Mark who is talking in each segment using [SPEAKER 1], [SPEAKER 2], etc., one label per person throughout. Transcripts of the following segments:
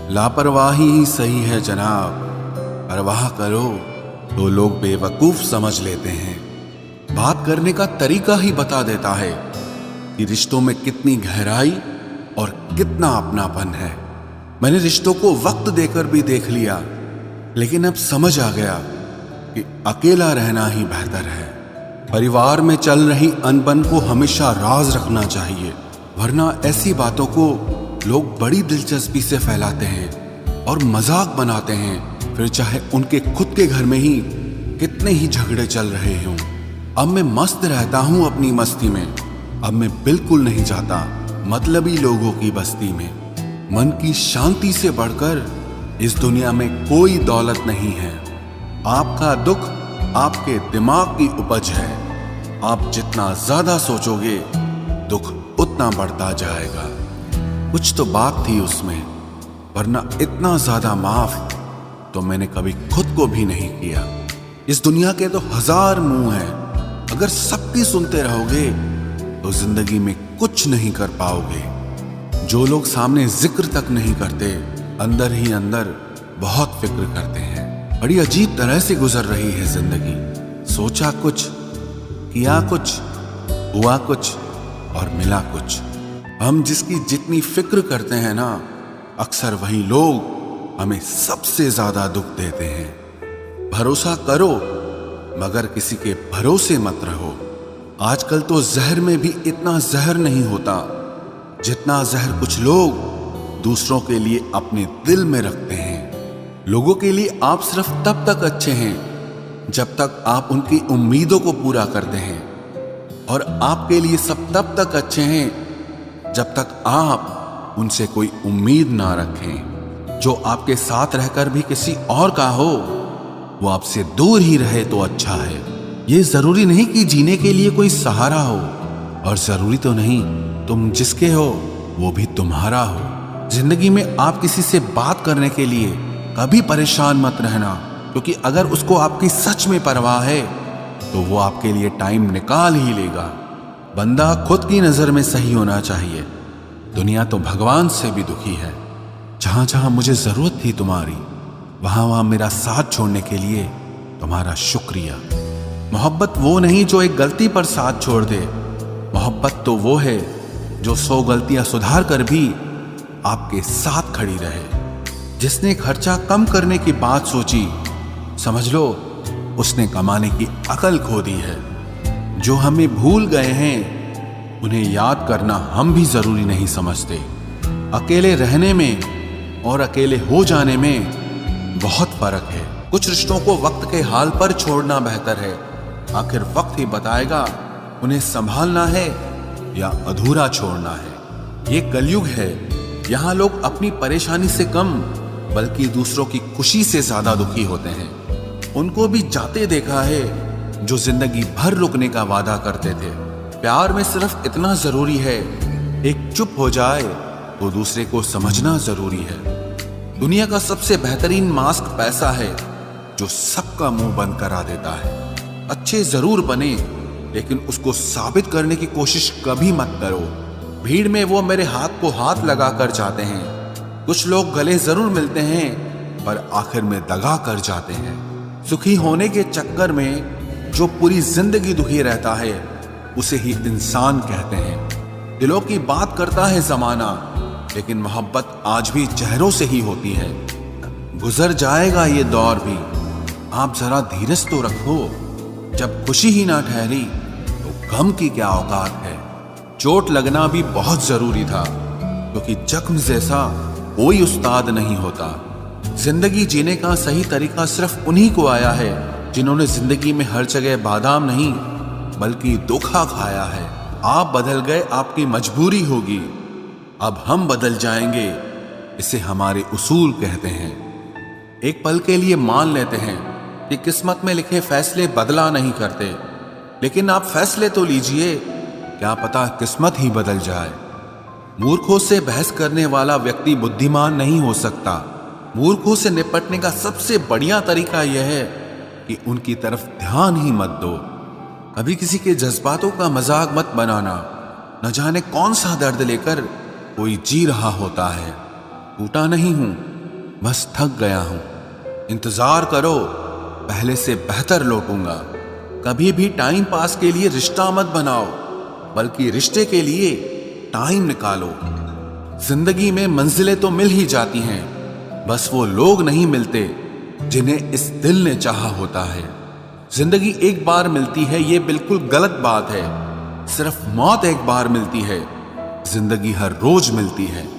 [SPEAKER 1] लापरवाही ही सही है जनाब, परवाह करो तो लोग बेवकूफ समझ लेते हैं। बात करने का तरीका ही बता देता है कि रिश्तों में कितनी गहराई और कितना अपनापन है। मैंने रिश्तों को वक्त देकर भी देख लिया, लेकिन अब समझ आ गया कि अकेला रहना ही बेहतर है। परिवार में चल रही अनबन को हमेशा राज रखना चाहिए, वरना ऐसी बातों को लोग बड़ी दिलचस्पी से फैलाते हैं और मजाक बनाते हैं, फिर चाहे उनके खुद के घर में ही कितने ही झगड़े चल रहे हों। अब मैं मस्त रहता हूं अपनी मस्ती में। अब मैं बिल्कुल नहीं जाता मतलबी लोगों की बस्ती में। मन की शांति से बढ़कर इस दुनिया में कोई दौलत नहीं है। आपका दुख आपके दिमाग की उपज है। आप जितना ज्यादा सोचोगे दुख उतना बढ़ता जाएगा। कुछ तो बात थी उसमें, वरना इतना ज्यादा माफ तो मैंने कभी खुद को भी नहीं किया। इस दुनिया के तो 1000 मुंह हैं, अगर सबकी सुनते रहोगे तो जिंदगी में कुछ नहीं कर पाओगे। जो लोग सामने जिक्र तक नहीं करते, अंदर ही अंदर बहुत फिक्र करते हैं। बड़ी अजीब तरह से गुजर रही है जिंदगी। सोचा कुछ, किया कुछ, हुआ कुछ और मिला कुछ। हम जिसकी जितनी फिक्र करते हैं ना, अक्सर वही लोग हमें सबसे ज्यादा दुख देते हैं। भरोसा करो मगर किसी के भरोसे मत रहो। आजकल तो जहर में भी इतना जहर नहीं होता जितना जहर कुछ लोग दूसरों के लिए अपने दिल में रखते हैं। लोगों के लिए आप सिर्फ तब तक अच्छे हैं जब तक आप उनकी उम्मीदों को पूरा करते हैं, और आपके लिए सब तब तक अच्छे हैं जब तक आप उनसे कोई उम्मीद ना रखें। जो आपके साथ रहकर भी किसी और का हो, वो आपसे दूर ही रहे तो अच्छा है। ये जरूरी नहीं कि जीने के लिए कोई सहारा हो, और जरूरी तो नहीं तुम जिसके हो वो भी तुम्हारा हो। जिंदगी में आप किसी से बात करने के लिए कभी परेशान मत रहना, क्योंकि अगर उसको आपकी सच में परवाह है तो वो आपके लिए टाइम निकाल ही लेगा। बंदा खुद की नजर में सही होना चाहिए। दुनिया तो भगवान से भी दुखी है। जहां जहां मुझे जरूरत थी तुम्हारी, वहां वहां मेरा साथ छोड़ने के लिए तुम्हारा शुक्रिया। मोहब्बत वो नहीं जो एक गलती पर साथ छोड़ दे। मोहब्बत तो वो है जो 100 गलतियां सुधार कर भी आपके साथ खड़ी रहे। जिसने खर्चा कम करने की बात सोची, समझ लो उसने कमाने की अकल खो दी है। जो हमें भूल गए हैं उन्हें याद करना हम भी जरूरी नहीं समझते। अकेले रहने में और अकेले हो जाने में बहुत फर्क है। कुछ रिश्तों को वक्त के हाल पर छोड़ना बेहतर है। आखिर वक्त ही बताएगा उन्हें संभालना है या अधूरा छोड़ना है। ये कलयुग है, यहाँ लोग अपनी परेशानी से कम बल्कि दूसरों की खुशी से ज्यादा दुखी होते हैं। उनको भी जाते देखा है जो जिंदगी भर रुकने का वादा करते थे। प्यार में सिर्फ इतना जरूरी है, एक चुप हो जाए तो दूसरे को समझना जरूरी है। दुनिया का सबसे बेहतरीन मास्क पैसा है, जो सबका मुंह बंद करा देता है। अच्छे जरूर बने, लेकिन उसको साबित करने की कोशिश कभी मत करो। भीड़ में वो मेरे हाथ को हाथ लगा कर जाते हैं। कुछ लोग गले जरूर मिलते हैं पर आखिर में दगा कर जाते हैं। सुखी होने के चक्कर में जो पूरी जिंदगी दुखी रहता है उसे ही इंसान कहते हैं। दिलों की बात करता है जमाना, लेकिन मोहब्बत आज भी चेहरों से ही होती है। गुजर जाएगा ये दौर भी, आप जरा धीरज तो रखो। जब खुशी ही ना ठहरी तो गम की क्या औकात है। चोट लगना भी बहुत जरूरी था, क्योंकि जख्म जैसा कोई उस्ताद नहीं होता। जिंदगी जीने का सही तरीका सिर्फ उन्हीं को आया है जिन्होंने जिंदगी में हर जगह बादाम नहीं बल्कि धोखा खाया है। आप बदल गए, आपकी मजबूरी होगी। अब हम बदल जाएंगे, इसे हमारे उसूल कहते हैं। एक पल के लिए मान लेते हैं कि किस्मत में लिखे फैसले बदला नहीं करते, लेकिन आप फैसले तो लीजिए, क्या पता किस्मत ही बदल जाए। मूर्खों से बहस करने वाला व्यक्ति बुद्धिमान नहीं हो सकता। मूर्खों से निपटने का सबसे बढ़िया तरीका यह है कि उनकी तरफ ध्यान ही मत दो। कभी किसी के जज्बातों का मजाक मत बनाना। न जाने कौन सा दर्द लेकर कोई जी रहा होता है। टूटा नहीं हूं, बस थक गया हूं। इंतजार करो, पहले से बेहतर लौटूंगा। कभी भी टाइम पास के लिए रिश्ता मत बनाओ, बल्कि रिश्ते के लिए टाइम निकालो। जिंदगी में मंजिलें तो मिल ही जाती हैं, बस वो लोग नहीं मिलते जिन्हें इस दिल ने चाहा होता है। जिंदगी एक बार मिलती है, ये बिल्कुल गलत बात है। सिर्फ मौत एक बार मिलती है, जिंदगी हर रोज मिलती है।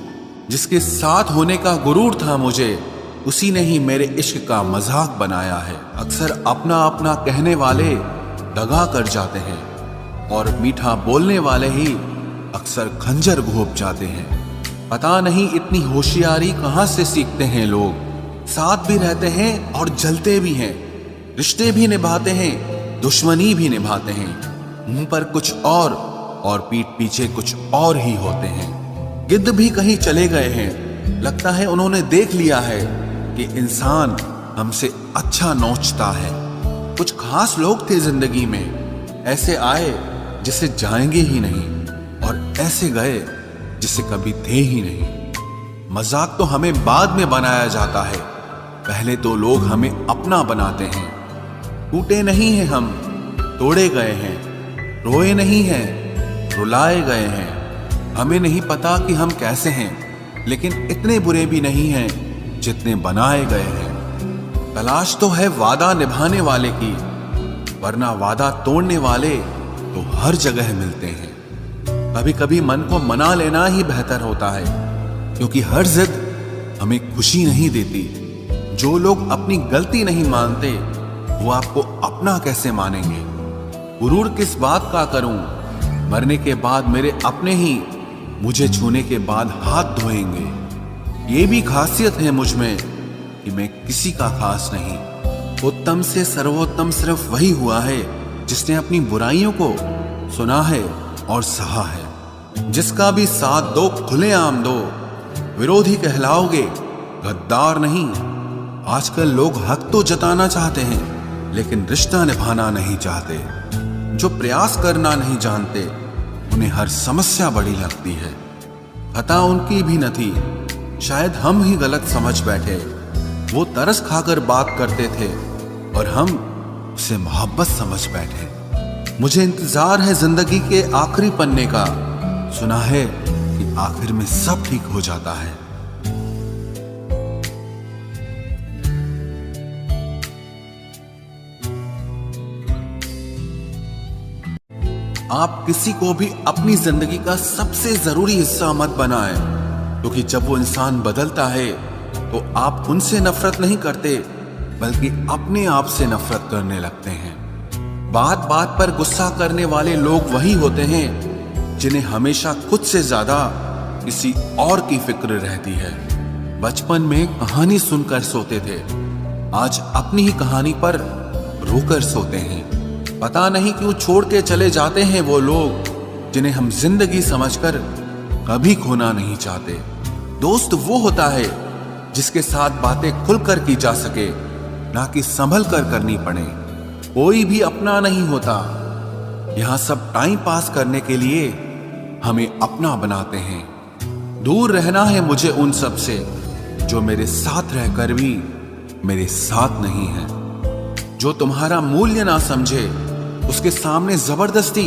[SPEAKER 1] जिसके साथ होने का गुरूर था मुझे, उसी ने ही मेरे इश्क का मजाक बनाया है। अक्सर अपना अपना कहने वाले दगा कर जाते हैं, और मीठा बोलने वाले ही अक्सर खंजर घोंप जाते हैं। पता नहीं इतनी होशियारी कहां से सीखते हैं लोग। साथ भी रहते हैं और जलते भी हैं, रिश्ते भी निभाते हैं, दुश्मनी भी निभाते हैं। मुंह पर कुछ और पीठ पीछे कुछ और ही होते हैं। गिद्ध भी कहीं चले गए हैं, लगता है उन्होंने देख लिया है कि इंसान हमसे अच्छा नोचता है। कुछ खास लोग थे जिंदगी में, ऐसे आए जिसे जाएंगे ही नहीं, और ऐसे गए जिसे कभी थे ही नहीं। मजाक तो हमें बाद में बनाया जाता है, पहले तो लोग हमें अपना बनाते हैं। टूटे नहीं हैं हम, तोड़े गए हैं। रोए नहीं हैं, रुलाए गए हैं। हमें नहीं पता कि हम कैसे हैं, लेकिन इतने बुरे भी नहीं हैं जितने बनाए गए हैं। तलाश तो है वादा निभाने वाले की, वरना वादा तोड़ने वाले तो हर जगह मिलते हैं। कभी कभी मन को मना लेना ही बेहतर होता है, क्योंकि हर जिद हमें खुशी नहीं देती। जो लोग अपनी गलती नहीं मानते, वो आपको अपना कैसे मानेंगे। गुरूर किस बात का करूं, मरने के बाद मेरे अपने ही मुझे छूने के बाद हाथ धोएंगे। ये भी खासियत है मुझ में कि मैं किसी का खास नहीं। उत्तम से सर्वोत्तम सिर्फ वही हुआ है जिसने अपनी बुराइयों को सुना है और सहा है। जिसका भी साथ दो खुलेआम दो, विरोधी कहलाओगे, गद्दार नहीं। आजकल लोग हक तो जताना चाहते हैं, लेकिन रिश्ता निभाना नहीं चाहते। जो प्रयास करना नहीं जानते, उन्हें हर समस्या बड़ी लगती है। खता उनकी भी न थी, शायद हम ही गलत समझ बैठे। वो तरस खाकर बात करते थे और हम उसे मोहब्बत समझ बैठे। मुझे इंतजार है जिंदगी के आखिरी पन्ने का। सुना है कि आखिर में सब ठीक हो जाता है। आप किसी को भी अपनी जिंदगी का सबसे जरूरी हिस्सा मत बनाएं, क्योंकि जब वो इंसान बदलता है तो आप उनसे नफरत नहीं करते, बल्कि अपने आप से नफरत करने लगते हैं। बात बात पर गुस्सा करने वाले लोग वही होते हैं जिन्हें हमेशा खुद से ज्यादा किसी और की फिक्र रहती है। बचपन में कहानी सुनकर सोते थे, आज अपनी ही कहानी पर रोकर सोते हैं। पता नहीं क्यों छोड़ के चले जाते हैं वो लोग जिन्हें हम जिंदगी समझकर कभी खोना नहीं चाहते। दोस्त वो होता है जिसके साथ बातें खुलकर की जा सके, ना कि संभल कर करनी पड़े। कोई भी अपना नहीं होता, यहां सब टाइम पास करने के लिए हमें अपना बनाते हैं। दूर रहना है मुझे उन सब से जो मेरे साथ रहकर भी मेरे साथ नहीं है। जो तुम्हारा मूल्य ना समझे, उसके सामने जबरदस्ती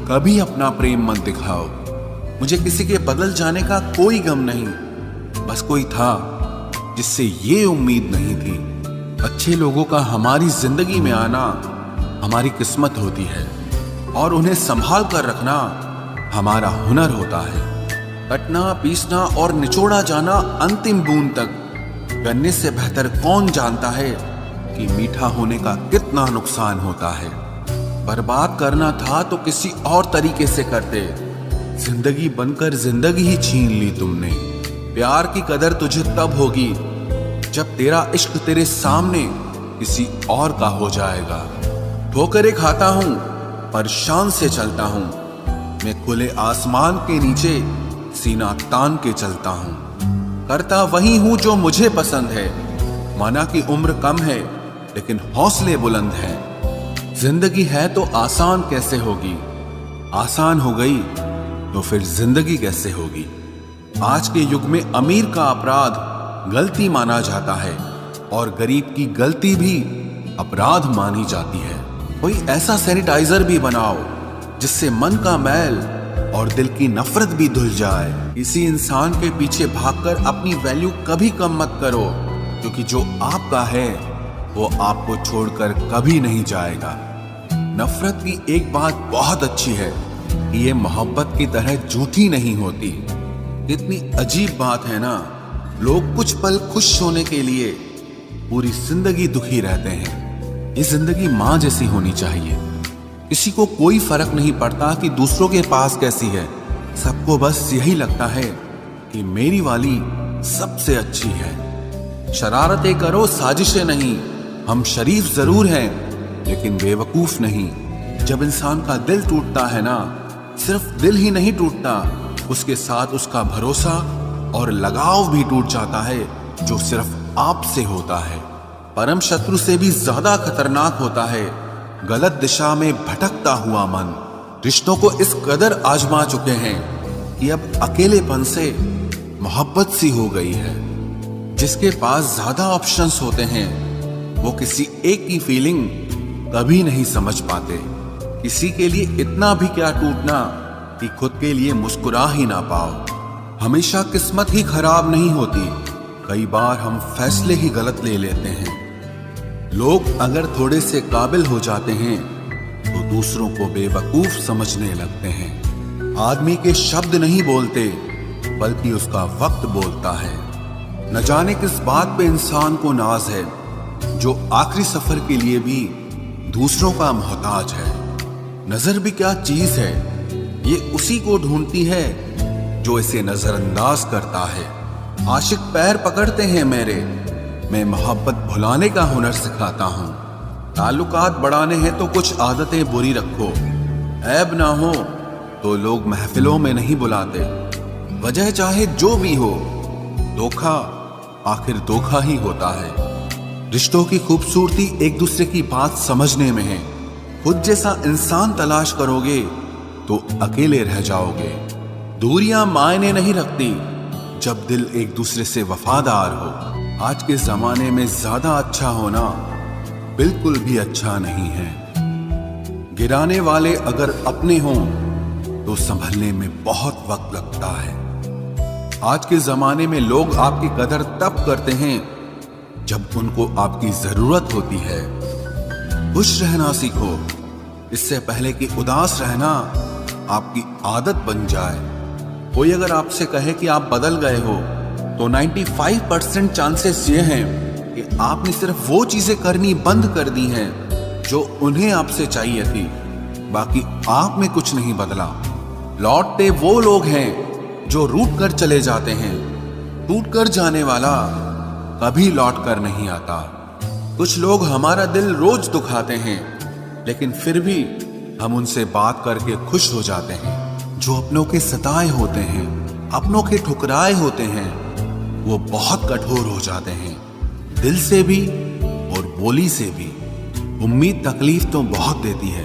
[SPEAKER 1] कभी अपना प्रेम मत दिखाओ। मुझे किसी के बदल जाने का कोई गम नहीं, बस कोई था जिससे ये उम्मीद नहीं थी। अच्छे लोगों का हमारी जिंदगी में आना हमारी किस्मत होती है, और उन्हें संभाल कर रखना हमारा हुनर होता है। कटना, पीसना और निचोड़ा जाना अंतिम बूंद तक करने से बेहतर कौन जानता है कि मीठा होने का कितना नुकसान होता है। बर्बाद करना था तो किसी और तरीके से करते, जिंदगी बनकर जिंदगी ही छीन ली तुमने। प्यार की कदर तुझे तब होगी जब तेरा इश्क तेरे सामने किसी और का हो जाएगा। ठोकरें खाता हूं पर शान से चलता हूं, मैं खुले आसमान के नीचे सीना तान के चलता हूं। करता वही हूं जो मुझे पसंद है, माना कि उम्र कम है लेकिन हौसले बुलंद हैं। जिंदगी है तो आसान कैसे होगी, आसान हो गई तो फिर जिंदगी कैसे होगी। आज के युग में अमीर का अपराध गलती माना जाता है और गरीब की गलती भी अपराध मानी जाती है। कोई ऐसा सैनिटाइजर भी बनाओ जिससे मन का मैल और दिल की नफरत भी धुल जाए। किसी इंसान के पीछे भागकर अपनी वैल्यू कभी कम मत करो, क्योंकि जो आपका है वो आपको छोड़कर कभी नहीं जाएगा। नफरत की एक बात बहुत अच्छी है कि ये मोहब्बत की तरह झूठी नहीं होती। कितनी अजीब बात है ना, लोग कुछ पल खुश होने के लिए पूरी जिंदगी दुखी रहते हैं। ये जिंदगी माँ जैसी होनी चाहिए। किसी को कोई फर्क नहीं पड़ता कि दूसरों के पास कैसी है, सबको बस यही लगता है कि मेरी वाली सबसे अच्छी है। शरारतें करो, साजिशें नहीं। हम शरीफ जरूर हैं लेकिन बेवकूफ नहीं। जब इंसान का दिल टूटता है ना, सिर्फ दिल ही नहीं टूटता, उसके साथ उसका भरोसा और लगाव भी टूट जाता है, जो सिर्फ आपसे होता है। परम शत्रु से भी ज्यादा खतरनाक होता है गलत दिशा में भटकता हुआ मन। रिश्तों को इस कदर आजमा चुके हैं कि अब अकेलेपन से मोहब्बत सी हो गई है। जिसके पास ज्यादा ऑप्शंस होते हैं वो किसी एक की फीलिंग कभी नहीं समझ पाते। किसी के लिए इतना भी क्या टूटना कि खुद के लिए मुस्कुरा ही ना पाओ। हमेशा किस्मत ही खराब नहीं होती, कई बार हम फैसले ही गलत ले लेते हैं। लोग अगर थोड़े से काबिल हो जाते हैं तो दूसरों को बेवकूफ समझने लगते हैं। आदमी के शब्द नहीं बोलते बल्कि उसका वक्त बोलता है। न जाने किस बात पे इंसान को नाज है, जो आखिरी सफर के लिए भी दूसरों का मोहताज है। नजर भी क्या चीज है, ये उसी को ढूंढती है जो इसे नजरअंदाज करता है। आशिक पैर पकड़ते हैं मेरे, मैं मोहब्बत भुलाने का हुनर सिखाता हूँ। ताल्लुकात बढ़ाने हैं तो कुछ आदतें बुरी रखो। ऐब ना हो तो लोग महफिलों में नहीं बुलाते। वजह चाहे जो भी हो, धोखा आखिर धोखा ही होता है। रिश्तों की खूबसूरती एक दूसरे की बात समझने में है। खुद जैसा इंसान तलाश करोगे तो अकेले रह जाओगे। दूरियां मायने नहीं रखती जब दिल एक दूसरे से वफादार हो। आज के जमाने में ज्यादा अच्छा होना बिल्कुल भी अच्छा नहीं है। गिराने वाले अगर अपने हों तो संभलने में बहुत वक्त लगता है। आज के जमाने में लोग आपकी कदर तब करते हैं जब उनको आपकी जरूरत होती है। खुश रहना सीखो, इससे पहले कि उदास रहना आपकी आदत बन जाए। कोई अगर आपसे कहे कि आप बदल गए हो तो 95% चांसेस ये हैं कि आपने सिर्फ वो चीजें करनी बंद कर दी हैं जो उन्हें आपसे चाहिए थी। बाकी आप में कुछ नहीं बदला। लौटते वो लोग हैं जो रूठ कर चले जाते हैं। टूट कर जाने वाला कभी लौट कर नहीं आता। कुछ लोग हमारा दिल रोज दुखाते हैं, लेकिन फिर भी हम उनसे बात करके खुश हो जाते हैं। जो अपनों के सताए होते हैं, अपनों के ठुकराए होते हैं, वो बहुत कठोर हो जाते हैं, दिल से भी और बोली से भी। उम्मीद तकलीफ तो बहुत देती है,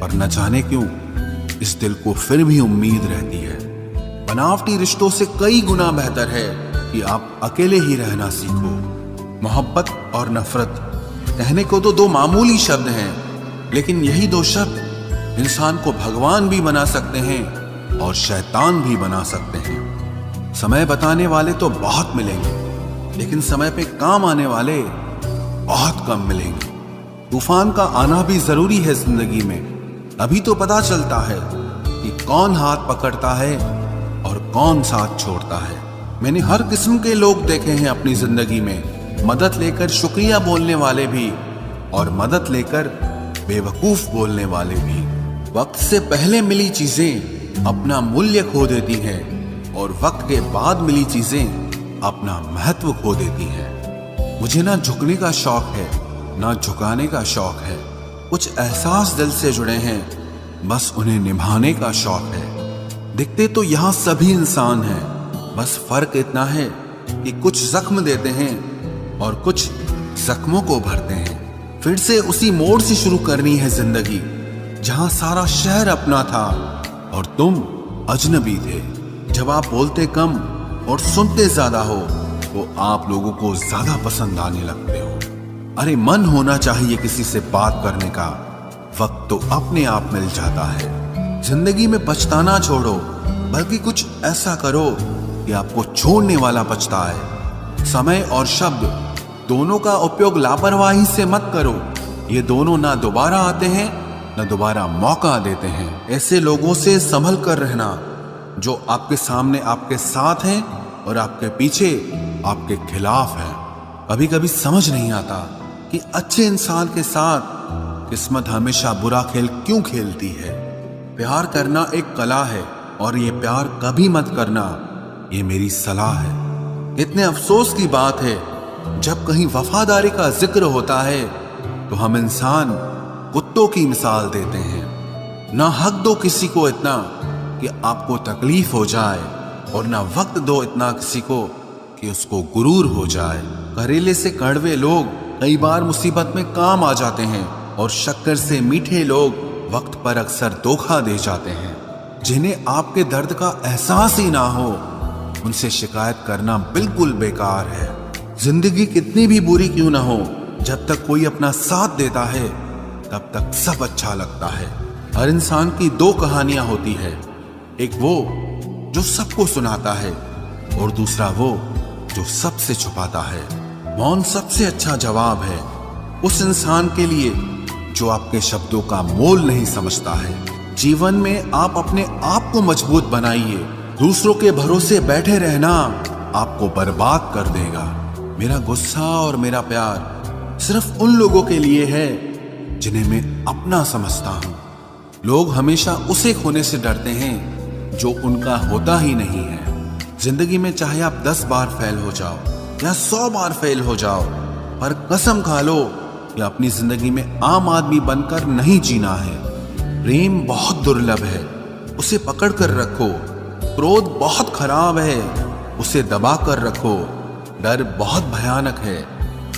[SPEAKER 1] पर न जाने क्यों इस दिल को फिर भी उम्मीद रहती है। बनावटी रिश्तों से कई गुना बेहतर है कि आप अकेले ही रहना सीखो। मोहब्बत और नफरत कहने को तो दो मामूली शब्द हैं, लेकिन यही दो शब्द इंसान को भगवान भी बना सकते हैं और शैतान भी बना सकते हैं। समय बताने वाले तो बहुत मिलेंगे, लेकिन समय पे काम आने वाले बहुत कम मिलेंगे। तूफान का आना भी जरूरी है जिंदगी में, अभी तो पता चलता है कि कौन हाथ पकड़ता है और कौन साथ छोड़ता है। मैंने हर किस्म के लोग देखे हैं अपनी जिंदगी में, मदद लेकर शुक्रिया बोलने वाले भी और मदद लेकर बेवकूफ बोलने वाले भी। वक्त से पहले मिली चीजें अपना मूल्य खो देती हैं और वक्त के बाद मिली चीजें अपना महत्व खो देती हैं। मुझे ना झुकने का शौक है ना झुकाने का शौक है। कुछ एहसास दिल से जुड़े हैं, बस उन्हें निभाने का शौक है। दिखते तो यहाँ सभी इंसान हैं, बस फर्क इतना है कि कुछ जख्म देते हैं और कुछ जख्मों को भरते हैं। फिर से उसी मोड़ से शुरू करनी है जिंदगी, जहां सारा शहर अपना था और तुम अजनबी थे। जब आप बोलते कम और सुनते ज्यादा हो तो आप लोगों को ज्यादा पसंद आने लगते हो। अरे मन होना चाहिए किसी से बात करने का, वक्त तो अपने आप मिल जाता है। जिंदगी में पछताना छोड़ो, बल्कि कुछ ऐसा करो कि आपको छोड़ने वाला पछताए। समय और शब्द दोनों का उपयोग लापरवाही से मत करो। ये दोनों ना दोबारा आते हैं ना दोबारा मौका देते हैं। ऐसे लोगों से संभल कर रहना जो आपके सामने आपके साथ हैं और आपके पीछे आपके खिलाफ हैं। कभी कभी समझ नहीं आता कि अच्छे इंसान के साथ किस्मत हमेशा बुरा खेल क्यों खेलती है। प्यार करना एक कला है और ये प्यार कभी मत करना, ये मेरी सलाह है। इतने अफसोस की बात है, जब कहीं वफादारी का जिक्र होता है तो हम इंसान कुत्तों की मिसाल देते हैं। ना हक दो किसी को इतना कि आपको तकलीफ हो जाए, और ना वक्त दो इतना किसी को कि उसको गुरूर हो जाए। करेले से कड़वे लोग कई बार मुसीबत में काम आ जाते हैं, और शक्कर से मीठे लोग वक्त पर अक्सर धोखा दे जाते हैं। जिन्हें आपके दर्द का एहसास ही ना हो, उनसे शिकायत करना बिल्कुल बेकार है। जिंदगी कितनी भी बुरी क्यों ना हो, जब तक कोई अपना साथ देता है तब तक सब अच्छा लगता है। हर इंसान की दो कहानियां होती है, एक वो जो सबको सुनाता है और दूसरा वो जो सबसे छुपाता है। मौन सबसे अच्छा जवाब है उस इंसान के लिए जो आपके शब्दों का मोल नहीं समझता है। जीवन में आप अपने आप को मजबूत बनाइए। दूसरों के भरोसे बैठे रहना आपको बर्बाद कर देगा। मेरा गुस्सा और मेरा प्यार सिर्फ उन लोगों के लिए है जिन्हें मैं अपना समझता हूं। लोग हमेशा उसे खोने से डरते हैं जो उनका होता ही नहीं है। जिंदगी में चाहे आप 10 बार फेल हो जाओ या 100 बार फेल हो जाओ, पर कसम खा लो कि अपनी जिंदगी में आम आदमी बनकर नहीं जीना है। प्रेम बहुत दुर्लभ है, उसे पकड़ कर रखो। क्रोध बहुत खराब है, उसे दबा कर रखो। डर बहुत भयानक है,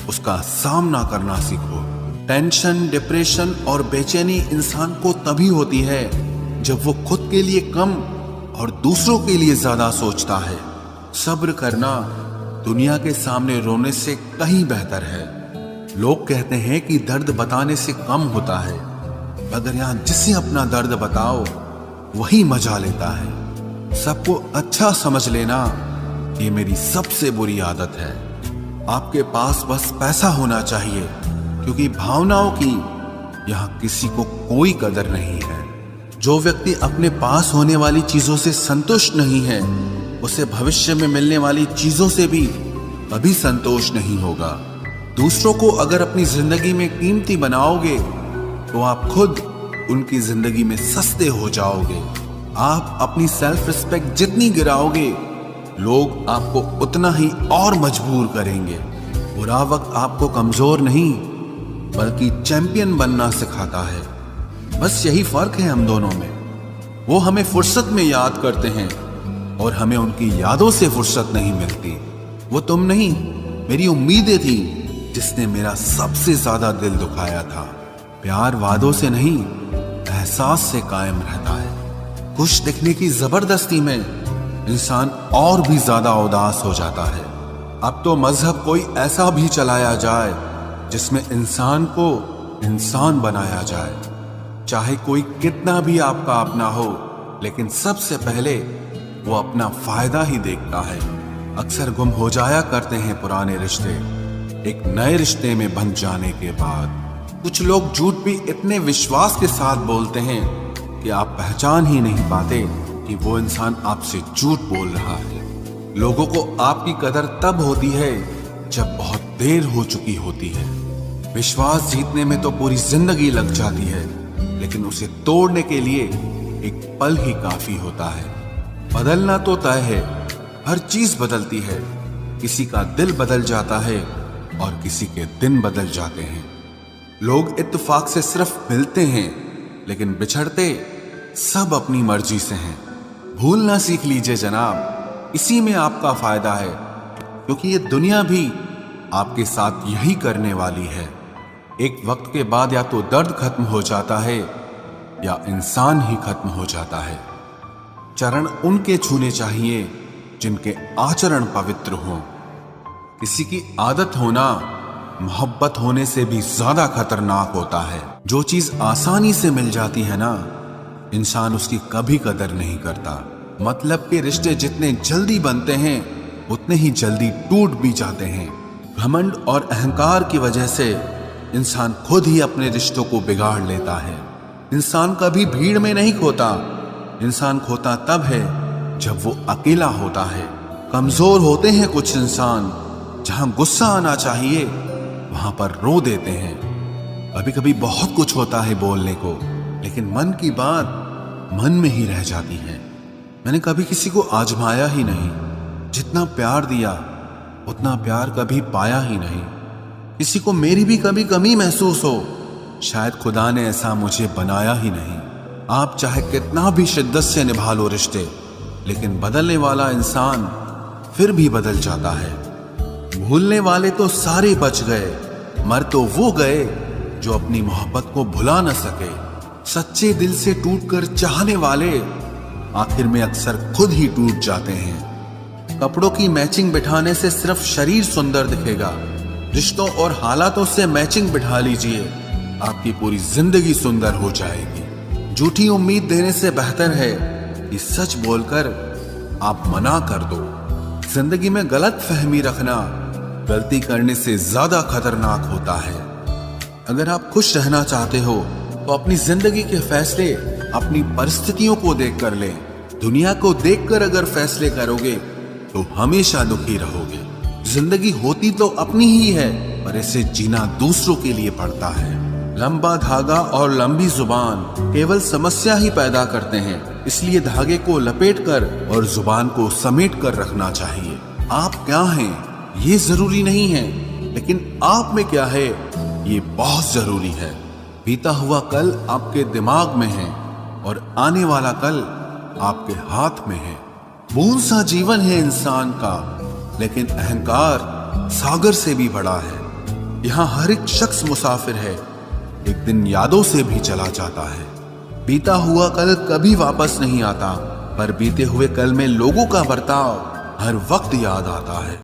[SPEAKER 1] उसका सामना करना सीखो। टेंशन, डिप्रेशन और बेचैनी इंसान को तभी होती है जब वो खुद के लिए कम और दूसरों के लिए ज्यादा सोचता है। सब्र करना दुनिया के सामने रोने से कहीं बेहतर है। लोग कहते हैं कि दर्द बताने से कम होता है, मगर यहां जिसे अपना दर्द बताओ वही मजा लेता है। सबको अच्छा समझ लेना ये मेरी सबसे बुरी आदत है। आपके पास बस पैसा होना चाहिए, क्योंकि भावनाओं की यहां किसी को कोई कदर नहीं है। जो व्यक्ति अपने पास होने वाली चीजों से संतुष्ट नहीं है, उसे भविष्य में मिलने वाली चीजों से भी कभी संतोष नहीं होगा। दूसरों को अगर अपनी जिंदगी में कीमती बनाओगे तो आप खुद उनकी जिंदगी में सस्ते हो जाओगे। आप अपनी सेल्फ रिस्पेक्ट जितनी गिराओगे, लोग आपको उतना ही और मजबूर करेंगे। बुरा वक्त आपको कमजोर नहीं बल्कि चैंपियन बनना सिखाता है। बस यही फर्क है हम दोनों में। वो हमें फुर्सत में याद करते हैं और हमें उनकी यादों से फुर्सत नहीं मिलती। वो तुम नहीं, मेरी उम्मीदें थी जिसने मेरा सबसे ज्यादा दिल दुखाया था। प्यार वादों से नहीं, एहसास से कायम रहता है। खुश दिखने की जबरदस्ती में इंसान और भी ज्यादा उदास हो जाता है। अब तो मजहब कोई ऐसा भी चलाया जाए जिसमें इंसान को इंसान बनाया जाए। चाहे कोई कितना भी आपका अपना हो, लेकिन सबसे पहले वो अपना फायदा ही देखता है। अक्सर गुम हो जाया करते हैं पुराने रिश्ते एक नए रिश्ते में बन जाने के बाद। कुछ लोग झूठ भी इतने विश्वास के साथ बोलते हैं कि आप पहचान ही नहीं पाते कि वो इंसान आपसे झूठ बोल रहा है। लोगों को आपकी कदर तब होती है जब बहुत देर हो चुकी होती है। विश्वास जीतने में तो पूरी जिंदगी लग जाती है, लेकिन उसे तोड़ने के लिए एक पल ही काफी होता है। बदलना तो तय है, हर चीज बदलती है। किसी का दिल बदल जाता है और किसी के दिन बदल जाते हैं। लोग इत्तेफाक से सिर्फ मिलते हैं, लेकिन बिछड़ते सब अपनी मर्जी से हैं। भूलना सीख लीजिए जनाब, इसी में आपका फायदा है, क्योंकि ये दुनिया भी आपके साथ यही करने वाली है। एक वक्त के बाद या तो दर्द खत्म हो जाता है या इंसान ही खत्म हो जाता है। चरण उनके छूने चाहिए जिनके आचरण पवित्र हों। किसी की आदत होना मोहब्बत होने से भी ज्यादा खतरनाक होता है। जो चीज आसानी से मिल जाती है ना, इंसान उसकी कभी कदर नहीं करता। मतलब के रिश्ते जितने जल्दी बनते हैं उतने ही जल्दी टूट भी जाते हैं। घमंड और अहंकार की वजह से इंसान खुद ही अपने रिश्तों को बिगाड़ लेता है। इंसान कभी भीड़ में नहीं खोता, इंसान खोता तब है जब वो अकेला होता है। कमजोर होते हैं कुछ इंसान, जहां गुस्सा आना चाहिए वहां पर रो देते हैं। कभी कभी बहुत कुछ होता है बोलने को, लेकिन मन की बात मन में ही रह जाती है। मैंने कभी किसी को आजमाया ही नहीं, जितना प्यार दिया उतना प्यार कभी पाया ही नहीं। किसी को मेरी भी कभी कमी महसूस हो, शायद खुदा ने ऐसा मुझे बनाया ही नहीं। आप चाहे कितना भी शिद्दत से निभा लो रिश्ते, लेकिन बदलने वाला इंसान फिर भी बदल जाता है। भूलने वाले तो सारे बच गए, मर तो वो गए जो अपनी मोहब्बत को भुला न सके। सच्चे दिल से टूटकर चाहने वाले आखिर में अक्सर खुद ही टूट जाते हैं। कपड़ों की मैचिंग बिठाने से सिर्फ शरीर सुंदर दिखेगा, रिश्तों और हालातों से मैचिंग बिठा लीजिए, आपकी पूरी जिंदगी सुंदर हो जाएगी। झूठी उम्मीद देने से बेहतर है कि सच बोलकर आप मना कर दो। जिंदगी में गलत फहमी रखना गलती करने से ज्यादा खतरनाक होता है। अगर आप खुश रहना चाहते हो तो अपनी जिंदगी के फैसले अपनी परिस्थितियों को देखकर लें। दुनिया को देखकर अगर फैसले करोगे तो हमेशा दुखी रहोगे। जिंदगी होती तो अपनी ही है, पर इसे जीना दूसरों के लिए पड़ता है। लंबा धागा और लंबी जुबान केवल समस्या ही पैदा करते हैं, इसलिए धागे को लपेटकर और जुबान को समेट कर रखना चाहिए। आप क्या हैं ये जरूरी नहीं है, लेकिन आप में क्या है ये बहुत जरूरी है। बीता हुआ कल आपके दिमाग में है और आने वाला कल आपके हाथ में है। बूंद सा जीवन है इंसान का, लेकिन अहंकार सागर से भी बड़ा है। यहाँ हर एक शख्स मुसाफिर है, एक दिन यादों से भी चला जाता है। बीता हुआ कल कभी वापस नहीं आता, पर बीते हुए कल में लोगों का बर्ताव हर वक्त याद आता है।